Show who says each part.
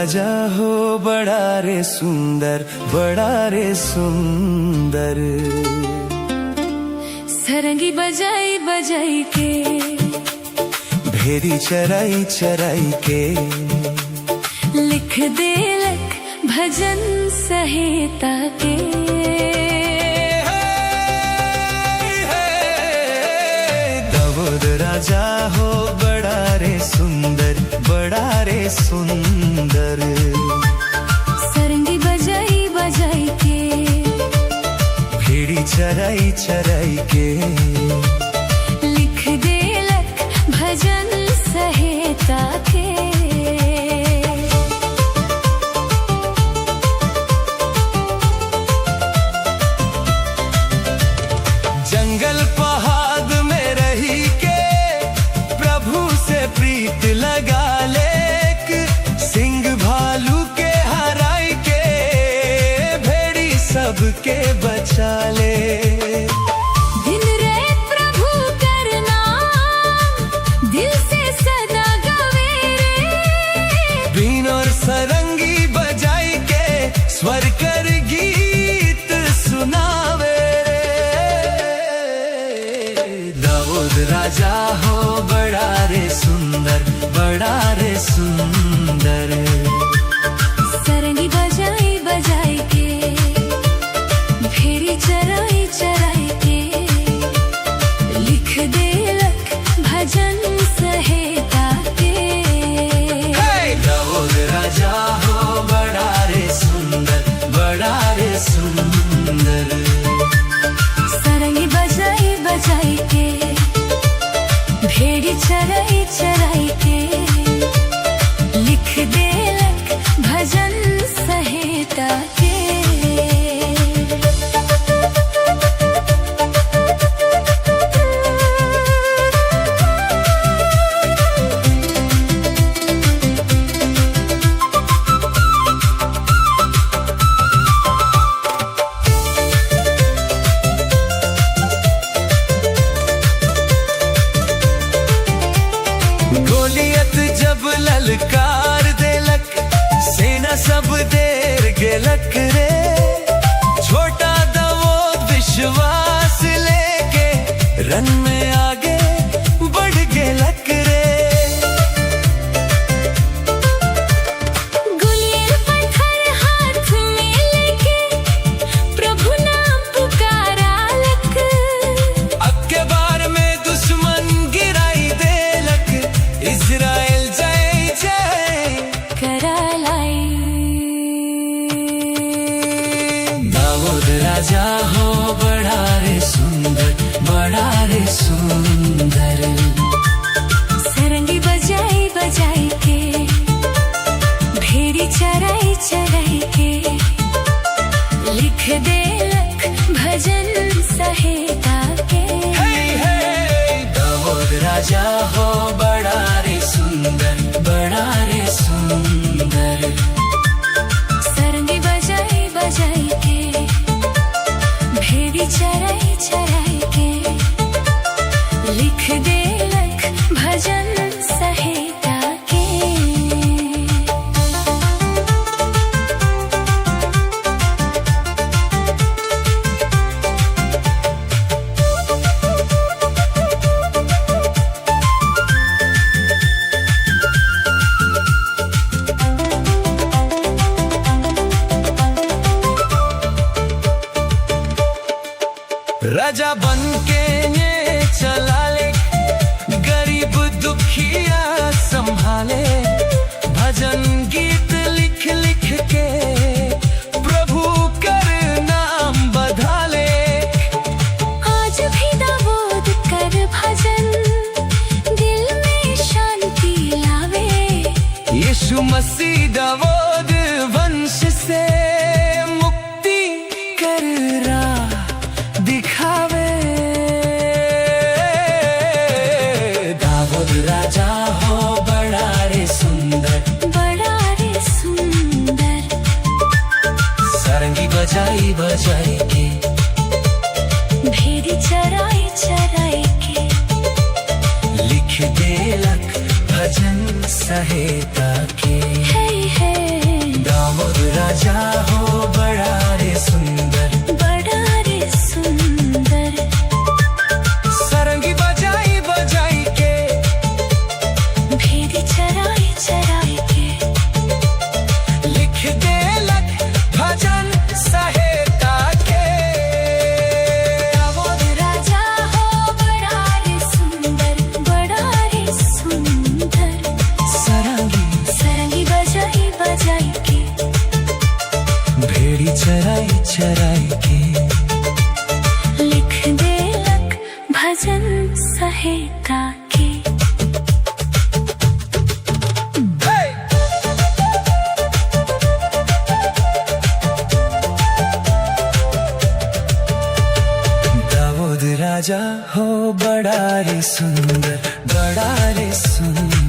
Speaker 1: राजा हो बड़ा रे सुंदर, बड़ा रे सुंदर।
Speaker 2: सरंगी बजाई बजाई के,
Speaker 1: भेरी चराई चराई के,
Speaker 2: लिख दे लख भजन सहेता के।
Speaker 1: दाऊद राजा हो बड़ा रे सुंदर, बड़ा रे सुंदर।
Speaker 2: सरंगी बजाई बजाई के,
Speaker 1: भेड़ी चराई चराई के,
Speaker 2: लिख दे लख भजन सहेता के।
Speaker 1: जंगल पहाड़ में रही के, प्रभु से प्रीत लगा ले। सिंह भालू के हराई के, भेड़ी सबके बचा ले।
Speaker 2: दिन रात प्रभु करना, दिल से सदा गवे रे।
Speaker 1: बीन और सरंगी बजाई के, स्वर कर गीत सुनावे रे। दाऊद राजा हो बड़ा रे सुंदर, बड़ा रे सुंदर।
Speaker 2: सरंगी बजाई बजाई के, भेड़ी चराई चराई के, लिख दे लख भजन सहेता के।
Speaker 1: दाऊद राजा हो बड़ा रे सुंदर, बड़ा रे सुंदर।
Speaker 2: सरंगी बजाई बजाई के, भेड़ी चराई चराई के, लिख दे लख भजन सहेता के।
Speaker 1: गोलियत जब ललकार देलक, सेना सब देर गेलक रे। छोटा दाऊद विश्वास लेके, रन में आगे बढ़ गेलक रे।
Speaker 2: गुलियर पत्थर हाथ में लेके, प्रभु नाम पुकारा लक।
Speaker 1: अब के बार में दुश्मन गिराई देलक, इज़राइल जय जय
Speaker 2: करा लाई।
Speaker 1: दाऊद राजा हो बड़ा रे सुंदर, बड़ा रे सुंदर।
Speaker 2: सरंगी बजाई बजाई के, भेड़ी चराई चराई के, लिख दे लख भजन सहेता के।
Speaker 1: दाऊद राजा हो बड़ा रे सुंदर, बड़ा रे सुंदर।
Speaker 2: सरंगी बजाई बजाई के, भेड़ी चराई चराई के, लिख दे लख भजन सहेता के।
Speaker 1: राजा बन के ये चला ले, गरीब दुखिया संभाले। भजन गीत लिख लिख के, प्रभु कर नाम बधा ले।
Speaker 2: आज भी दाऊद कर भजन, दिल में शांति लावे।
Speaker 1: यीशु मसीह दाऊद वंश से मुक्ति कर राह दिखावे। दाऊद राजा हो बड़ा रे सुंदर,
Speaker 2: बड़ा रे सुंदर।
Speaker 1: चराई चराई के।
Speaker 2: लिख दे लख भजन सहेता के।
Speaker 1: दाऊद राजा हो बड़ा रे सुंदर, बड़ा रे सुंदर।